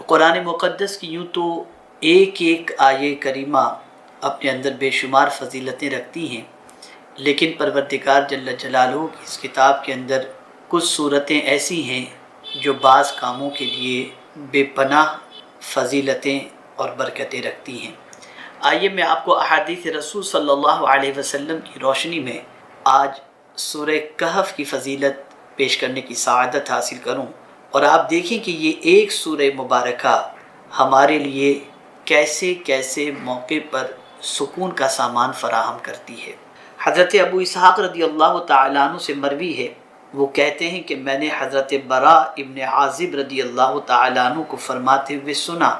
تو قرآن مقدس کی یوں تو ایک ایک آیے کریمہ اپنے اندر بے شمار فضیلتیں رکھتی ہیں، لیکن پروردگار جل جلالہ کی اس کتاب کے اندر کچھ صورتیں ایسی ہیں جو بعض کاموں کے لیے بے پناہ فضیلتیں اور برکتیں رکھتی ہیں۔ آئیے میں آپ کو احادیث رسول صلی اللہ علیہ وسلم کی روشنی میں آج سورہ کہف کی فضیلت پیش کرنے کی سعادت حاصل کروں، اور آپ دیکھیں کہ یہ ایک سورہ مبارکہ ہمارے لیے کیسے کیسے موقع پر سکون کا سامان فراہم کرتی ہے۔ حضرت ابو اسحاق رضی اللہ تعالیٰ عنہ سے مروی ہے، وہ کہتے ہیں کہ میں نے حضرت براء ابن عازب رضی اللہ تعالیٰ عنہ کو فرماتے ہوئے سنا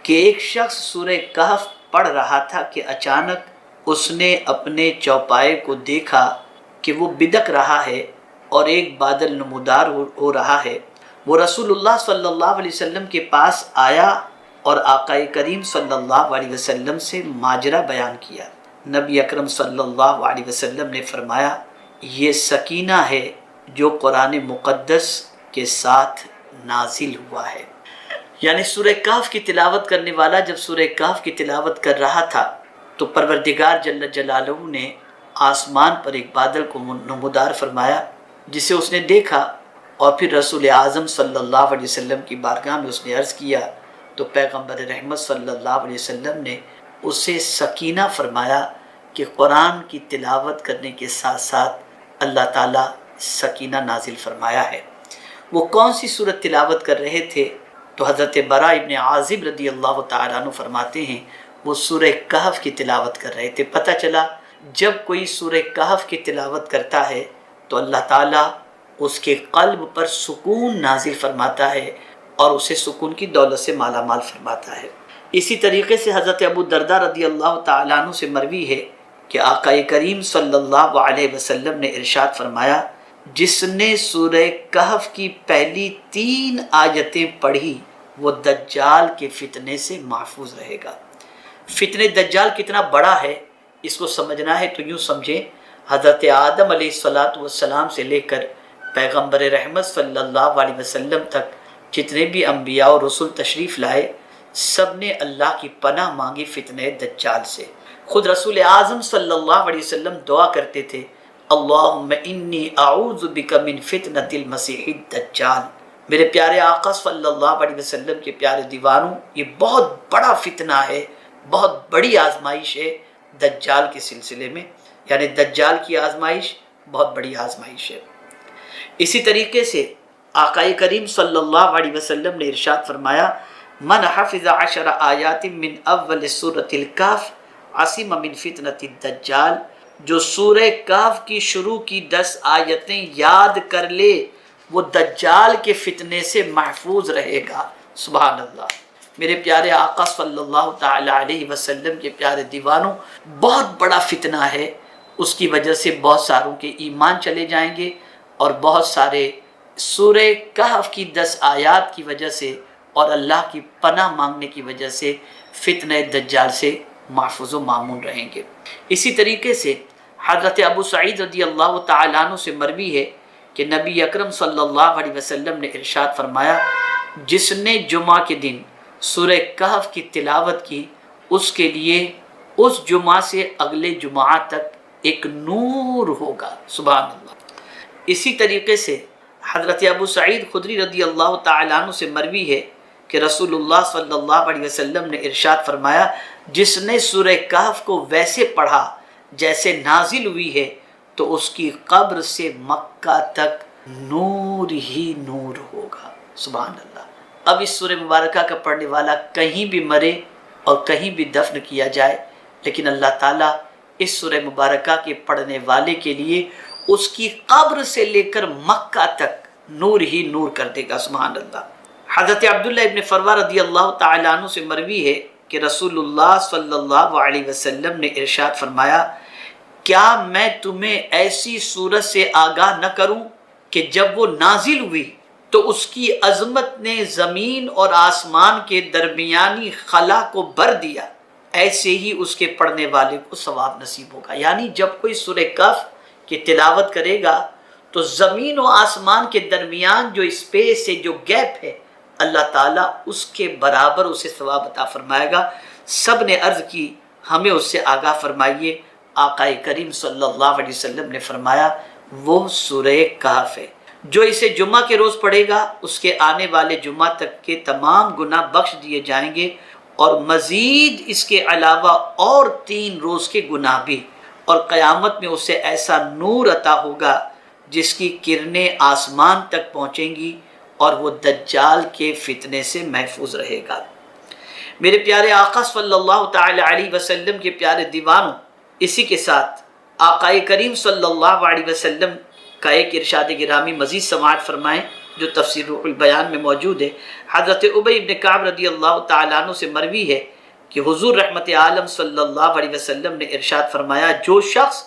کہ ایک شخص سورہ کہف پڑھ رہا تھا کہ اچانک اس نے اپنے چوپائے کو دیکھا کہ وہ بدک رہا ہے اور ایک بادل نمودار ہو رہا ہے۔ وہ رسول اللہ صلی اللہ علیہ وسلم کے پاس آیا اور آقا کریم صلی اللہ علیہ وسلم سے ماجرا بیان کیا۔ نبی اکرم صلی اللہ علیہ وسلم نے فرمایا، یہ سکینہ ہے جو قرآن مقدس کے ساتھ نازل ہوا ہے۔ یعنی سورہ کہف کی تلاوت کرنے والا جب سورہ کہف کی تلاوت کر رہا تھا تو پروردگار جل جلالہ نے آسمان پر ایک بادل کو نمودار فرمایا، جسے اس نے دیکھا، اور پھر رسول اعظم صلی اللہ علیہ وسلم کی بارگاہ میں اس نے عرض کیا تو پیغمبر رحمت صلی اللہ علیہ وسلم نے اسے سکینہ فرمایا کہ قرآن کی تلاوت کرنے کے ساتھ ساتھ اللہ تعالیٰ سکینہ نازل فرمایا ہے۔ وہ کون سی سورت تلاوت کر رہے تھے؟ تو حضرت براء ابن عازب رضی اللہ تعالیٰ عنہ فرماتے ہیں وہ سورہ کہف کی تلاوت کر رہے تھے۔ پتہ چلا جب کوئی سورہ کہف کی تلاوت کرتا ہے تو اللہ تعالیٰ اس کے قلب پر سکون نازل فرماتا ہے اور اسے سکون کی دولت سے مالا مال فرماتا ہے۔ اسی طریقے سے حضرت ابو درداء رضی اللہ تعالیٰ عنہ سے مروی ہے کہ آقا کریم صلی اللہ علیہ وسلم نے ارشاد فرمایا، جس نے سورہ کہف کی پہلی 3 آیتیں پڑھی وہ دجال کے فتنے سے محفوظ رہے گا۔ فتنہ دجال کتنا بڑا ہے اس کو سمجھنا ہے تو یوں سمجھیں، حضرت آدم علیہ السلام سے لے کر پیغمبر رحمت صلی اللہ علیہ وسلم تک جتنے بھی انبیاء اور رسول تشریف لائے سب نے اللہ کی پناہ مانگی فتنہ دجال سے۔ خود رسول اعظم صلی اللہ علیہ وسلم دعا کرتے تھے، اللہم انی اعوذ بک من فتنۃ المسیح الدجال۔ میرے پیارے آقا صلی اللہ علیہ وسلم کے پیارے دیوانوں، یہ بہت بڑا فتنہ ہے، بہت بڑی آزمائش ہے دجال کے سلسلے میں، یعنی دجال کی آزمائش بہت بڑی آزمائش ہے۔ اسی طریقے سے آقا کریم صلی اللہ علیہ وسلم نے ارشاد فرمایا، من حفظ 10 آیات من اول سورۃ الکہف عصم من فتنۃ الدجال، جو سورہ کہف کی شروع کی 10 آیتیں یاد کر لے وہ دجال کے فتنے سے محفوظ رہے گا۔ سبحان اللہ۔ میرے پیارے آقا صلی اللہ تعالی علیہ وسلم کے پیارے دیوانوں، بہت بڑا فتنہ ہے، اس کی وجہ سے بہت ساروں کے ایمان چلے جائیں گے، اور بہت سارے سورہ کہف کی 10 آیات کی وجہ سے اور اللہ کی پناہ مانگنے کی وجہ سے فتنہ دجال سے محفوظ و مامون رہیں گے۔ اسی طریقے سے حضرت ابو سعید رضی اللہ تعالیٰ عنہ سے مروی ہے کہ نبی اکرم صلی اللہ علیہ وسلم نے ارشاد فرمایا، جس نے جمعہ کے دن سورہ کہف کی تلاوت کی اس کے لیے اس جمعہ سے اگلے جمعہ تک ایک نور ہوگا۔ سبحان اللہ۔ اسی طریقے سے حضرت ابو سعید خدری رضی اللہ تعالیٰ عنہ سے مروی ہے کہ رسول اللہ صلی اللہ علیہ وسلم نے ارشاد فرمایا، جس نے سورہ کہف کو ویسے پڑھا جیسے نازل ہوئی ہے تو اس کی قبر سے مکہ تک نور ہی نور ہوگا۔ سبحان اللہ۔ اب اس سورہ مبارکہ کا پڑھنے والا کہیں بھی مرے اور کہیں بھی دفن کیا جائے، لیکن اللہ تعالیٰ اس سورہ مبارکہ کے پڑھنے والے کے لیے اس کی قبر سے لے کر مکہ تک نور ہی نور کر دے گا۔ سبحان اللہ۔ حضرت عبداللہ ابن فروہ رضی اللہ تعالیٰ عنہ سے مروی ہے کہ رسول اللہ صلی اللہ علیہ وسلم نے ارشاد فرمایا، کیا میں تمہیں ایسی صورت سے آگاہ نہ کروں کہ جب وہ نازل ہوئی تو اس کی عظمت نے زمین اور آسمان کے درمیانی خلا کو بھر دیا، ایسے ہی اس کے پڑھنے والے کو ثواب نصیب ہوگا۔ یعنی جب کوئی سورہ کہف کی تلاوت کرے گا تو زمین و آسمان کے درمیان جو اسپیس ہے، جو گیپ ہے، اللہ تعالیٰ اس کے برابر اسے ثواب عطا فرمائے گا۔ سب نے عرض کی ہمیں اس سے آگاہ فرمائیے۔ آقا کریم صلی اللہ علیہ وسلم نے فرمایا وہ سورہ کہف ہے، جو اسے جمعہ کے روز پڑھے گا اس کے آنے والے جمعہ تک کے تمام گناہ بخش دیے جائیں گے، اور مزید اس کے علاوہ اور 3 روز کے گناہ بھی، اور قیامت میں اسے ایسا نور عطا ہوگا جس کی کرنیں آسمان تک پہنچیں گی، اور وہ دجال کے فتنے سے محفوظ رہے گا۔ میرے پیارے آقا صلی اللہ تعالی علیہ وسلم کے پیارے دیوانوں، اسی کے ساتھ آقا کریم صلی اللہ علیہ وسلم کا ایک ارشاد گرامی مزید سماعت فرمائیں جو تفسیر روح البیان میں موجود ہے۔ حضرت ابی بن کعب رضی اللہ تعالیٰ عنہ سے مروی ہے کہ حضور رحمت عالم صلی اللہ علیہ وسلم نے ارشاد فرمایا جو شخص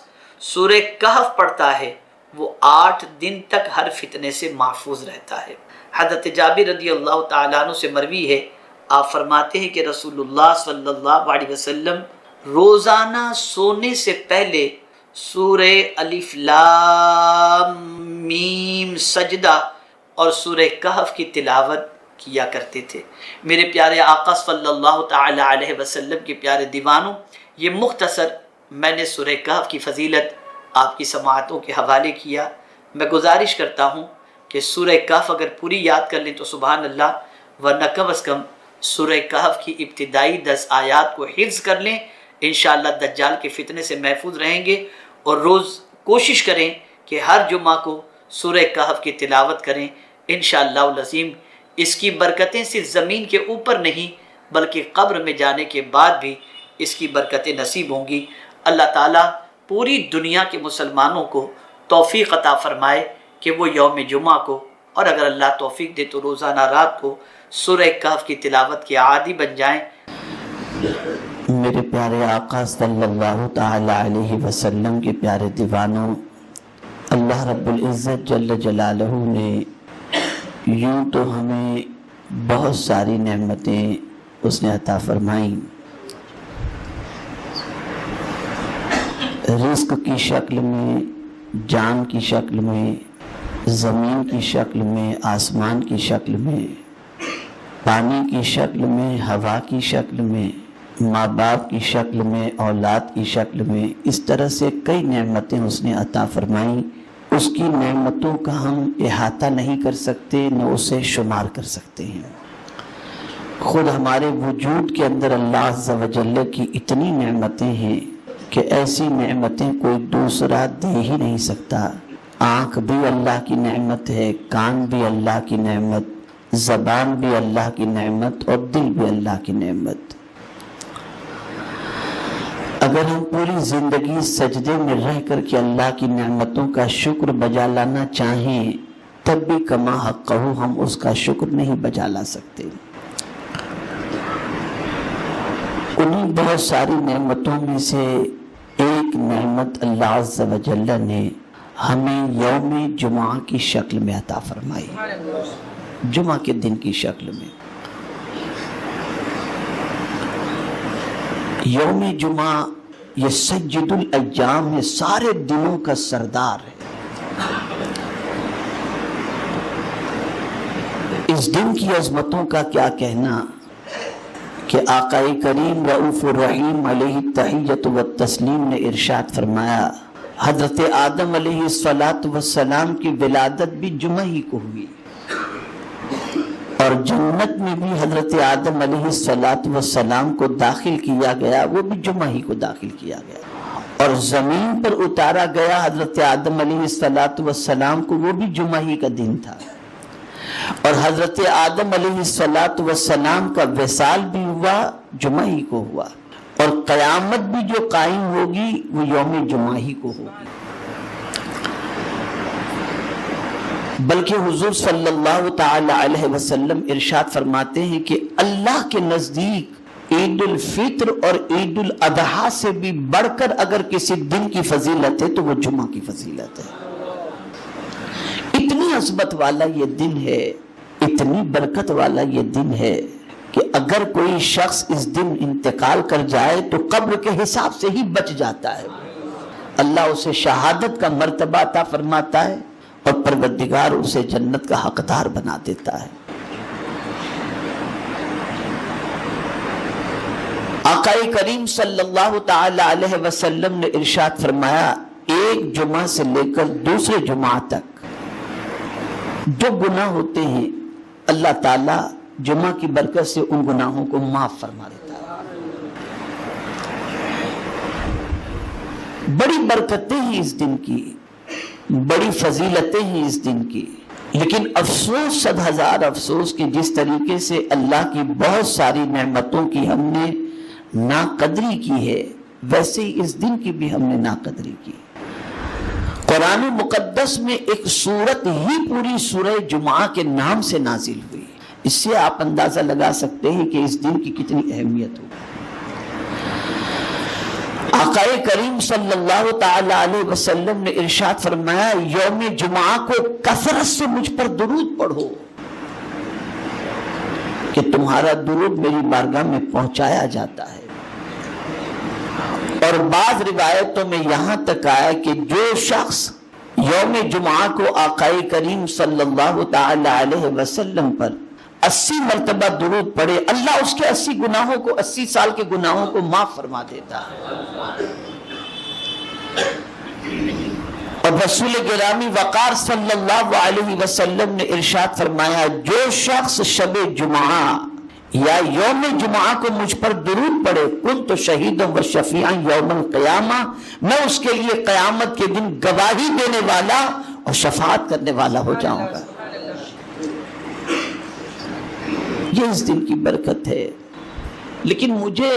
سورہ کہف پڑھتا ہے وہ 8 دن تک ہر فتنے سے محفوظ رہتا ہے۔ حضرت جابر رضی اللہ تعالیٰ عنہ سے مروی ہے، آپ فرماتے ہیں کہ رسول اللہ صلی اللہ علیہ وسلم روزانہ سونے سے پہلے سورہ الف لام میم سجدہ اور سورہ کہف کی تلاوت کیا کرتے تھے۔ میرے پیارے آقا صلی اللہ تعالی علیہ وسلم کے پیارے دیوانوں، یہ مختصر میں نے سورہ کہف کی فضیلت آپ کی سماعتوں کے حوالے کیا۔ میں گزارش کرتا ہوں کہ سورہ کہف اگر پوری یاد کر لیں تو سبحان اللہ، ورنہ کم از کم سورہ کہف کی ابتدائی 10 آیات کو حفظ کر لیں، انشاءاللہ دجال کے فتنے سے محفوظ رہیں گے۔ اور روز کوشش کریں کہ ہر جمعہ کو سورہ کہف کی تلاوت کریں، انشاءاللہ العظیم اس کی برکتیں صرف زمین کے اوپر نہیں بلکہ قبر میں جانے کے بعد بھی اس کی برکتیں نصیب ہوں گی۔ اللہ تعالیٰ پوری دنیا کے مسلمانوں کو توفیق عطا فرمائے کہ وہ یوم جمعہ کو، اور اگر اللہ توفیق دے تو روزانہ رات کو سورہ کہف کی تلاوت کے عادی بن جائیں۔ میرے پیارے آقا صلی اللہ تعالی علیہ وسلم کے پیارے دیوانوں، اللہ رب العزت جل جلالہ نے یوں تو ہمیں بہت ساری نعمتیں اس نے عطا فرمائیں، رزق کی شکل میں، جان کی شکل میں، زمین کی شکل میں، آسمان کی شکل میں، پانی کی شکل میں، ہوا کی شکل میں، ماں باپ کی شکل میں، اولاد کی شکل میں، اس طرح سے کئی نعمتیں اس نے عطا فرمائیں۔ اس کی نعمتوں کا ہم احاطہ نہیں کر سکتے، نہ اسے شمار کر سکتے ہیں۔ خود ہمارے وجود کے اندر اللہ عز و جل کی اتنی نعمتیں ہیں کہ ایسی نعمتیں کوئی دوسرا دے ہی نہیں سکتا۔ آنکھ بھی اللہ کی نعمت ہے، کان بھی اللہ کی نعمت، زبان بھی اللہ کی نعمت، اور دل بھی اللہ کی نعمت۔ اگر ہم پوری زندگی سجدے میں رہ کر کے اللہ کی نعمتوں کا شکر بجا لانا چاہیں تب بھی کما حقہ ہم اس کا شکر نہیں بجا لا سکتے۔ انہیں بہت ساری نعمتوں میں سے ایک نعمت اللہ عز و جل نے ہمیں یوم جمعہ کی شکل میں عطا فرمائی، جمعہ کے دن کی شکل میں۔ یوم جمعہ یہ سید الایام ہے، سارے دنوں کا سردار ہے۔ اس دن کی عظمتوں کا کیا کہنا کہ آقا کریم رؤوف الرحیم علیہ التحیۃ والتسلیم نے ارشاد فرمایا، حضرت آدم علیہ السلام کی ولادت بھی جمعہ ہی کو ہوئی، اور جنت میں بھی حضرت آدم علیہ السلام کو داخل کیا گیا، وہ بھی جمعہ ہی کو داخل کیا گیا، اور زمین پر اتارا گیا حضرت آدم علیہ السلام کو، وہ بھی جمعہ ہی کا دن تھا، اور حضرت آدم علیہ السلام کا وصال بھی ہوا، جمعہ ہی کو ہوا، اور قیامت بھی جو قائم ہوگی وہ یوم جمعہ ہی کو ہوگی۔ بلکہ حضور صلی اللہ تعالی علیہ وسلم ارشاد فرماتے ہیں کہ اللہ کے نزدیک عید الفطر اور عید الاضحیٰ سے بھی بڑھ کر اگر کسی دن کی فضیلت ہے تو وہ جمعہ کی فضیلت ہے۔ اتنی عظمت والا یہ دن ہے، اتنی برکت والا یہ دن ہے کہ اگر کوئی شخص اس دن انتقال کر جائے تو قبر کے حساب سے ہی بچ جاتا ہے، اللہ اسے شہادت کا مرتبہ عطا فرماتا ہے، اور پروردگار اسے جنت کا حقدار بنا دیتا ہے۔ آقا کریم صلی اللہ تعالی علیہ وسلم نے ارشاد فرمایا ایک جمعہ سے لے کر دوسرے جمعہ تک جو گناہ ہوتے ہیں اللہ تعالیٰ جمعہ کی برکت سے ان گناہوں کو معاف فرما دیتا ہے. بڑی برکتیں ہیں اس دن کی، بڑی فضیلتیں ہیں اس دن کی، لیکن افسوس، 100,000 افسوس کہ جس طریقے سے اللہ کی بہت ساری نعمتوں کی ہم نے ناقدری کی ہے، ویسے ہی اس دن کی بھی ہم نے ناقدری کی. قرآن مقدس میں ایک سورت ہی پوری سورہ جمعہ کے نام سے نازل ہوئی. اس سے آپ اندازہ لگا سکتے ہیں کہ اس دن کی کتنی اہمیت ہو. آقا کریم صلی اللہ تعالی علیہ وسلم نے ارشاد فرمایا یوم جمعہ کو کثرت سے مجھ پر درود پڑھو کہ تمہارا درود میری بارگاہ میں پہنچایا جاتا ہے. اور بعض روایتوں میں یہاں تک آیا کہ جو شخص یوم جمعہ کو آقا کریم صلی اللہ تعالی علیہ وسلم پر 80 مرتبہ درود پڑھے، اللہ اس کے 80 گناہوں کو، 80 سال کے گناہوں کو معاف فرما دیتا ہے. اور رسول گرامی وقار صلی اللہ علیہ وسلم نے ارشاد فرمایا جو شخص شب جمعہ یا یوم جمعہ کو مجھ پر درود پڑے کنت شہیدا و شفیعا یوم القیامہ، میں اس کے لیے قیامت کے دن گواہی دینے والا اور شفاعت کرنے والا ہو جاؤں گا. یہ اس دن کی برکت ہے. لیکن مجھے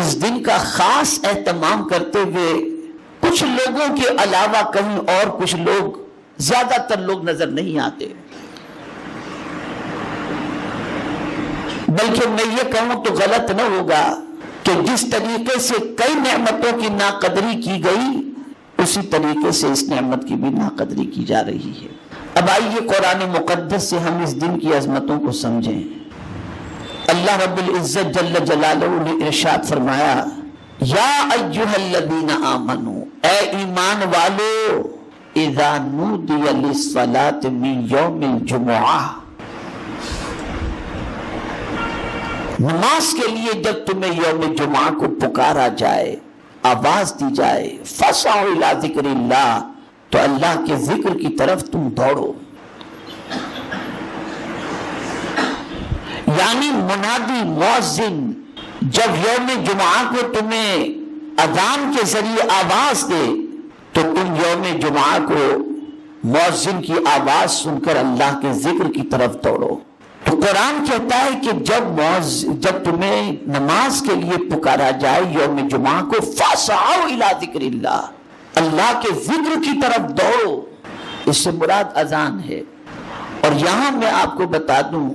اس دن کا خاص اہتمام کرتے ہوئے کچھ لوگوں کے علاوہ کہیں اور کچھ لوگ، زیادہ تر لوگ نظر نہیں آتے. بلکہ میں یہ کہوں تو غلط نہ ہوگا کہ جس طریقے سے کئی نعمتوں کی ناقدری کی گئی اسی طریقے سے اس نعمت کی بھی ناقدری کی جا رہی ہے. اب آئیے قرآن مقدس سے ہم اس دن کی عظمتوں کو سمجھیں. اللہ رب العزت جل جلالہ نے ارشاد فرمایا یا ایھا الذین آمنوا، اے ایمان والو، اذا نودی للصلاۃ من یوم الجمعہ، نماز کے لیے جب تمہیں یوم جمعہ کو پکارا جائے، آواز دی جائے، فسعوا الی ذکر اللہ، تو اللہ کے ذکر کی طرف تم دوڑو. یعنی منادی مؤذن جب یوم جمعہ کو تمہیں اذان کے ذریعے آواز دے تو تم یوم جمعہ کو مؤذن کی آواز سن کر اللہ کے ذکر کی طرف دوڑو. تو قرآن کہتا ہے کہ جب تمہیں نماز کے لیے پکارا جائے یوم جمعہ کو فاسعوا الی ذکر اللہ، اللہ کے ذکر کی طرف دوڑو. اس سے مراد اذان ہے. اور یہاں میں آپ کو بتا دوں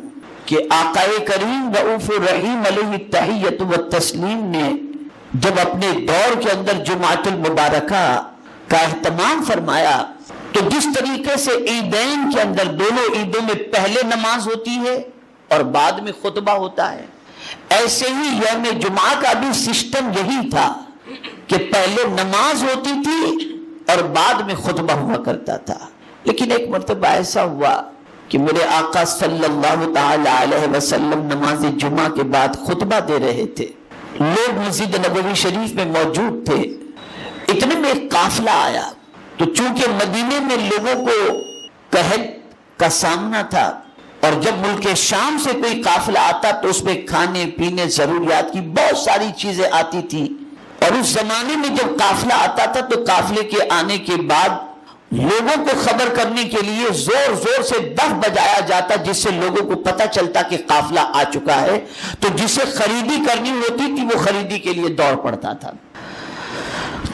کہ آقا کریم رؤوف الرحیم علیہ التحیۃ والتسلیم نے جب اپنے دور کے اندر جمعۃ المبارکہ کا اہتمام فرمایا تو جس طریقے سے عیدین کے اندر دونوں عیدوں میں پہلے نماز ہوتی ہے اور بعد میں خطبہ ہوتا ہے، ایسے ہی یوم جمعہ کا بھی سسٹم یہی تھا کہ پہلے نماز ہوتی تھی اور بعد میں خطبہ ہوا کرتا تھا. لیکن ایک مرتبہ ایسا ہوا کہ میرے آقا صلی اللہ تعالی علیہ وسلم نماز جمعہ کے بعد خطبہ دے رہے تھے. لوگ مسجد نبوی شریف میں موجود تھے. اتنے میں ایک قافلہ آیا تو چونکہ مدینے میں لوگوں کو قحط کا سامنا تھا اور جب ملک شام سے کوئی قافلہ آتا تو اس میں کھانے پینے ضروریات کی بہت ساری چیزیں آتی تھی. اور اس زمانے میں جب قافلہ آتا تھا تو قافلے کے آنے کے بعد لوگوں کو خبر کرنے کے لیے زور زور سے دف بجایا جاتا جس سے لوگوں کو پتہ چلتا کہ قافلہ آ چکا ہے. تو جسے خریدی کرنی ہوتی تھی وہ خریدی کے لیے دوڑ پڑتا تھا.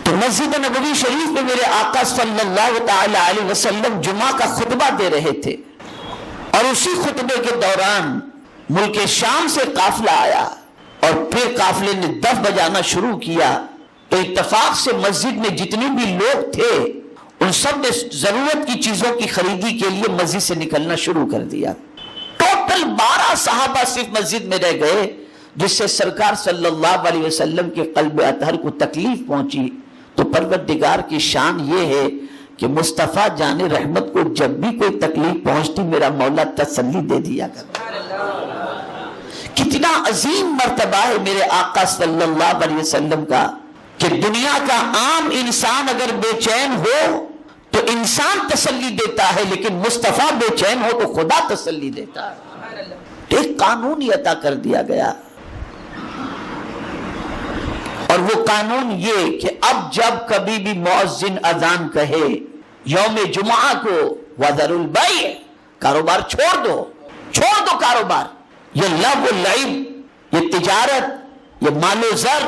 تو مسجد نبوی شریف میں میرے آقا صلی اللہ تعالی علیہ وسلم جمعہ کا خطبہ دے رہے تھے اور اسی خطبے کے دوران ملک شام سے قافلہ آیا اور پھر قافلے نے دف بجانا شروع کیا. تو اتفاق سے مسجد میں جتنے بھی لوگ تھے ان سب نے ضرورت کی چیزوں کی خریدی کے لیے مسجد سے نکلنا شروع کر دیا. ٹوٹل 12 صحابہ صرف مسجد میں رہ گئے جس سے سرکار صلی اللہ علیہ وسلم کے قلب اطہر کو تکلیف پہنچی. تو پروردگار کی شان یہ ہے کہ مصطفیٰ جان رحمت کو جب بھی کوئی تکلیف پہنچتی میرا مولا تسلی دے دیا کرتا کتنا عظیم مرتبہ ہے میرے آقا صلی اللہ علیہ وسلم کا کہ دنیا کا عام انسان اگر بے چین ہو تو انسان تسلی دیتا ہے، لیکن مصطفیٰ بے چین ہو تو خدا تسلی دیتا ہے۔ ایک قانون ہی عطا کر دیا گیا، اور وہ قانون یہ کہ اب جب کبھی بھی مؤذن اذان کہے یوم جمعہ کو وَذَرُوا الْبَيْعَ، کاروبار چھوڑ دو کاروبار، یہ لغو و لعب، یہ تجارت، یہ مال و زر،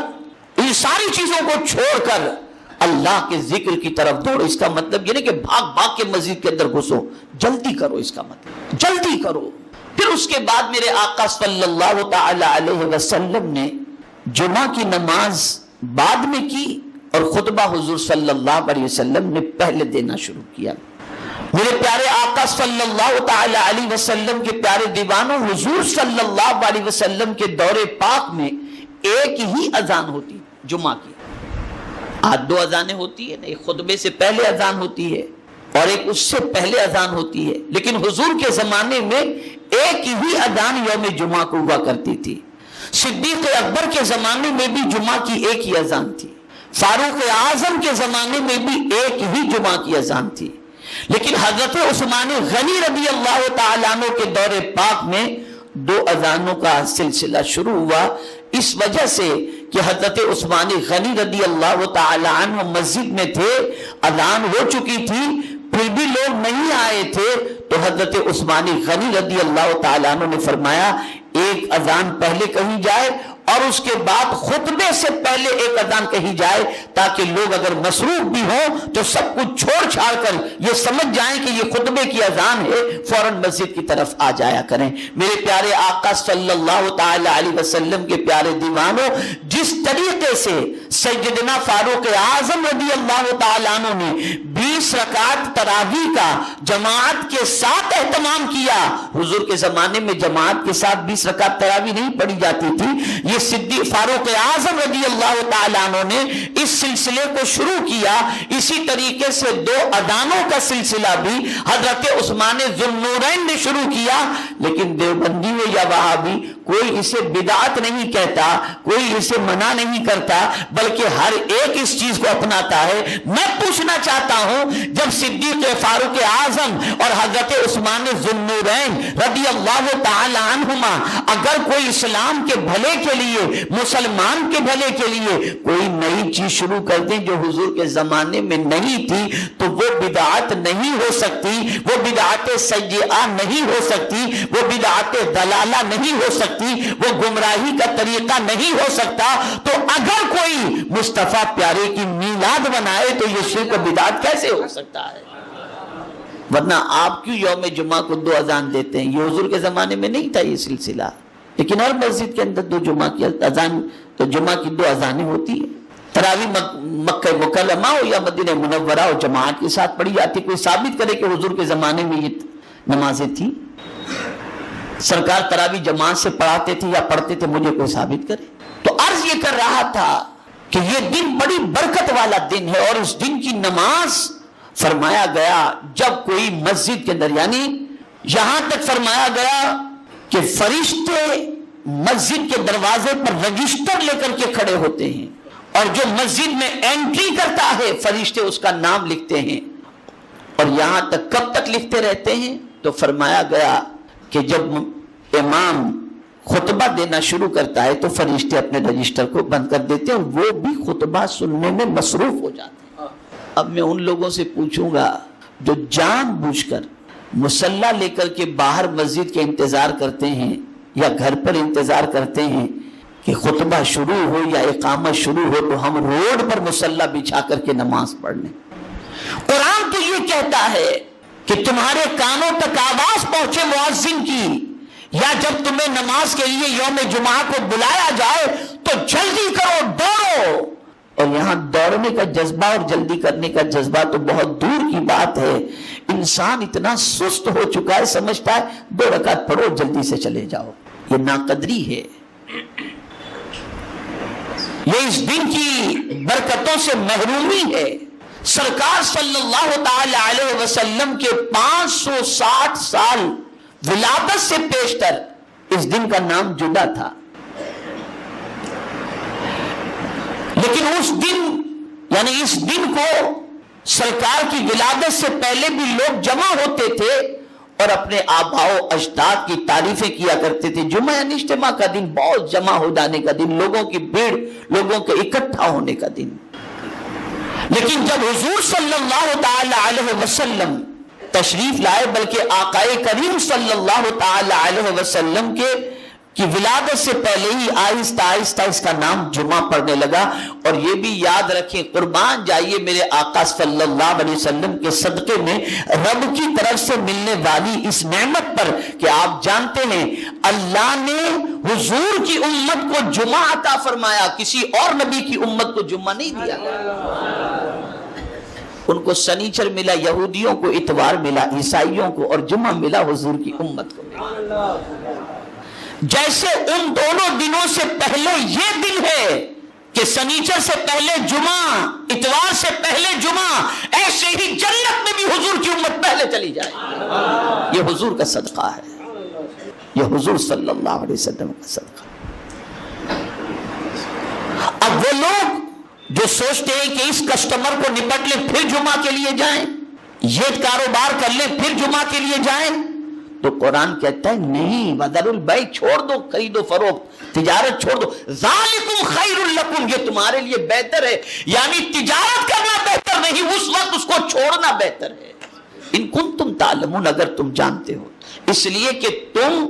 ان ساری چیزوں کو چھوڑ کر اللہ کے ذکر کی طرف دوڑو۔ اس کا مطلب یہ نہیں کہ بھاگ کے مسجد کے اندر گھسو، جلدی کرو، اس کا مطلب جلدی کرو۔ پھر اس کے بعد میرے آقا صلی اللہ تعالی علیہ وسلم نے جمعہ کی نماز بعد میں کی اور خطبہ حضور صلی اللہ علیہ وسلم نے پہلے دینا شروع کیا۔ میرے پیارے آقا صلی اللہ تعالی علیہ وسلم کے پیارے دیوانوں، حضور صلی اللہ علیہ وسلم کے دور پاک میں ایک ہی اذان ہوتی جمعہ کی۔ آج دو اذانیں ہوتی ہیں، ایک خطبے سے پہلے اذان ہوتی ہے اور ایک اس سے پہلے اذان ہوتی ہے، لیکن حضور کے زمانے میں ایک ہی اذان یوم جمعہ کو ہوا کرتی تھی۔ صدیق اکبر کے زمانے میں بھی جمعہ کی ایک ہی اذان تھی، فاروق اعظم کے زمانے میں بھی ایک ہی جمعہ کی اذان تھی، لیکن حضرت عثمان غنی رضی اللہ تعالیٰ عنہ کے دور پاک میں دو اذانوں کا سلسلہ شروع ہوا، اس وجہ سے کہ حضرت عثمان غنی رضی اللہ تعالیٰ عنہ مسجد میں تھے، اذان ہو چکی تھی، پھر بھی لوگ نہیں آئے تھے، تو حضرت عثمان غنی رضی اللہ تعالیٰ عنہ نے فرمایا ایک اذان پہلے کہی جائے اور اس کے بعد خطبے سے پہلے ایک اذان کہی جائے، تاکہ لوگ اگر مصروف بھی ہوں تو سب کچھ چھوڑ چھاڑ کر یہ سمجھ جائیں کہ یہ خطبے کی اذان ہے، فوراً مسجد کی طرف آ جایا کریں۔ میرے پیارے آقا صلی اللہ تعالی علیہ وسلم کے پیارے دیوانوں، جس طریقے سے سیدنا فاروق اعظم رضی اللہ تعالیٰ عنہ نے 20 رکعت تراویح کا جماعت کے ساتھ اہتمام کیا، حضور کے زمانے میں جماعت کے ساتھ 20 رکعت تراویح نہیں پڑھی جاتی تھی، یہ صدیق فاروق اعظم رضی اللہ تعالیٰ عنہ نے اس سلسلے کو شروع کیا۔ اسی طریقے سے دو اذانوں کا سلسلہ بھی حضرت عثمان ذوالنورین نے شروع کیا، لیکن دیوبندی ہو یا وہابی کوئی اسے بدعت نہیں کہتا، کوئی اسے منع نہیں کرتا، بلکہ ہر ایک اس چیز کو اپناتا ہے۔ میں پوچھنا چاہتا ہوں، جب صدیق فاروق اعظم اور حضرت عثمان ذوالنورین رضی اللہ تعالی عنہما اگر کوئی اسلام کے بھلے کے لیے، مسلمان کے بھلے کے لیے کوئی نئی چیز شروع کر دیں جو حضور کے زمانے میں نہیں تھی، تو وہ بدعت نہیں ہو سکتی، وہ بدعت سیئہ نہیں ہو سکتی، وہ بدعت دلالہ نہیں ہو سکتی، وہ گمراہی کا طریقہ نہیں ہو سکتا۔ تو اگر کوئی مصطفیٰ پیارے کی میلاد بنائے تو یہ شرک و بدعت کیسے ہو سکتا ہے؟ ورنہ آپ کیوں یوم جمعہ کو دو اذان دیتے ہیں؟ یہ حضور کے زمانے میں نہیں تھا یہ سلسلہ، لیکن ہر مسجد کے اندر دو جمعہ کی اذان، تو جمعہ کی دو اذانیں ہوتی ہیں۔ تراویح مکہ مکرمہ ہو یا مدینہ منورہ ہو جماعت کے ساتھ پڑھی جاتی۔ کوئی ثابت کرے کہ حضور کے زمانے میں یہ نمازیں تھیں؟ سرکار تراویح جماعت سے پڑھاتے تھے یا پڑھتے تھے؟ مجھے کوئی ثابت کرے۔ تو عرض یہ کر رہا تھا کہ یہ دن بڑی برکت والا دن ہے، اور اس دن کی نماز فرمایا گیا جب کوئی مسجد کے اندر، یعنی یہاں تک فرمایا گیا کہ فرشتے مسجد کے دروازے پر رجسٹر لے کر کے کھڑے ہوتے ہیں، اور جو مسجد میں انٹری کرتا ہے فرشتے اس کا نام لکھتے ہیں، اور یہاں تک کب تک لکھتے رہتے ہیں؟ تو فرمایا گیا کہ جب امام خطبہ دینا شروع کرتا ہے تو فرشتے اپنے رجسٹر کو بند کر دیتے ہیں، وہ بھی خطبہ سننے میں مصروف ہو جاتے ہیں۔ اب میں ان لوگوں سے پوچھوں گا جو جان بوجھ کر مصلی لے کر کے باہر مسجد کے انتظار کرتے ہیں یا گھر پر انتظار کرتے ہیں کہ خطبہ شروع ہو یا اقامت شروع ہو تو ہم روڈ پر مصلی بچھا کر کے نماز پڑھ لیں۔ قرآن تو یہ کہتا ہے کہ تمہارے کانوں تک آواز پہنچے مؤذن کی، یا جب تمہیں نماز کے لیے یوم جمعہ کو بلایا جائے تو جلدی کرو، دوڑو۔ اور یہاں دوڑنے کا جذبہ اور جلدی کرنے کا جذبہ تو بہت دور کی بات ہے۔ انسان اتنا سست ہو چکا ہے، سمجھتا ہے 2 رکعت پڑھو جلدی سے چلے جاؤ۔ یہ ناقدری ہے، یہ اس دن کی برکتوں سے محرومی ہے۔ سرکار صلی اللہ تعالی علیہ وسلم کے 560 سال ولادت سے پیشتر اس دن کا نام جدہ تھا، لیکن اس دن یعنی اس دن کو سرکار کی ولادت سے پہلے بھی لوگ جمع ہوتے تھے اور اپنے آباء و اجداد کی تعریفیں کیا کرتے تھے۔ جمعہ یعنی اجتماع کا دن، بہت جمع ہو جانے کا دن، لوگوں کی بھیڑ، لوگوں کے اکٹھا ہونے کا دن۔ لیکن جب حضور صلی اللہ تعالی علیہ وسلم تشریف لائے، بلکہ آقائے کریم صلی اللہ تعالی علیہ وسلم کی ولادت سے پہلے ہی آہستہ آہستہ اس کا نام جمعہ پڑنے لگا۔ اور یہ بھی یاد رکھیں، قربان جائیے میرے آقا صلی اللہ علیہ وسلم کے صدقے میں رب کی طرف سے ملنے والی اس نعمت پر کہ آپ جانتے ہیں اللہ نے حضور کی امت کو جمعہ عطا فرمایا، کسی اور نبی کی امت کو جمعہ نہیں دیا۔ ان کو سنیچر ملا، یہودیوں کو اتوار ملا، عیسائیوں کو، اور جمعہ ملا حضور کی امت کو ملا۔ جیسے ان دونوں دنوں سے پہلے یہ دن ہے کہ سنیچر سے پہلے جمعہ، اتوار سے پہلے جمعہ، ایسے ہی جنت میں بھی حضور کی امت پہلے چلی جائے۔ یہ حضور کا صدقہ ہے، یہ حضور صلی اللہ علیہ وسلم کا صدقہ۔ اب وہ لوگ جو سوچتے ہیں کہ اس کسٹمر کو نپٹ لیں پھر جمعہ کے لیے جائیں، یہ کاروبار کر لیں پھر جمعہ کے لیے جائیں، تو قرآن کہتا ہے نہیں، وَذَرُوا الْبَيْعَ، چھوڑ دو خرید و فروخت، تجارت چھوڑ دو، ذَلِكُمْ خَيْرٌ لَكُمْ، یہ تمہارے لیے بہتر ہے۔ یعنی تجارت کرنا بہتر نہیں، اس وقت اس کو چھوڑنا بہتر ہے۔ ان کنتم تعلمون، اگر تم جانتے ہو، اس لیے کہ تم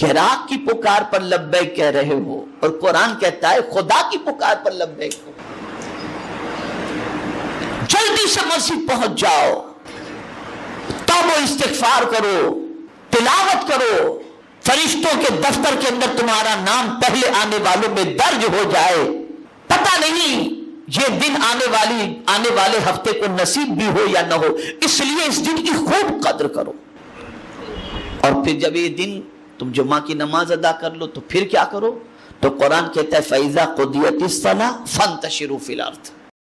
گراہک کی پکار پر لبیک کہہ رہے ہو، اور قرآن کہتا ہے خدا کی پکار پر لبیک ہو۔ جلدی سے مسجد پہنچ جاؤ، توبہ و استغفار کرو، تلاوت کرو، فرشتوں کے دفتر کے اندر تمہارا نام پہلے آنے والوں میں درج ہو جائے۔ پتہ نہیں یہ دن آنے والے ہفتے کو نصیب بھی ہو یا نہ ہو، اس لیے اس دن کی خوب قدر کرو۔ اور پھر جب یہ دن تم جمعہ کی نماز ادا کر لو تو پھر کیا کرو؟ تو قرآن کہتا ہے فَإِذَا قُضِيَتِ الصَّلَاةُ فَانتَشِرُوا فِي الْأَرْضِ،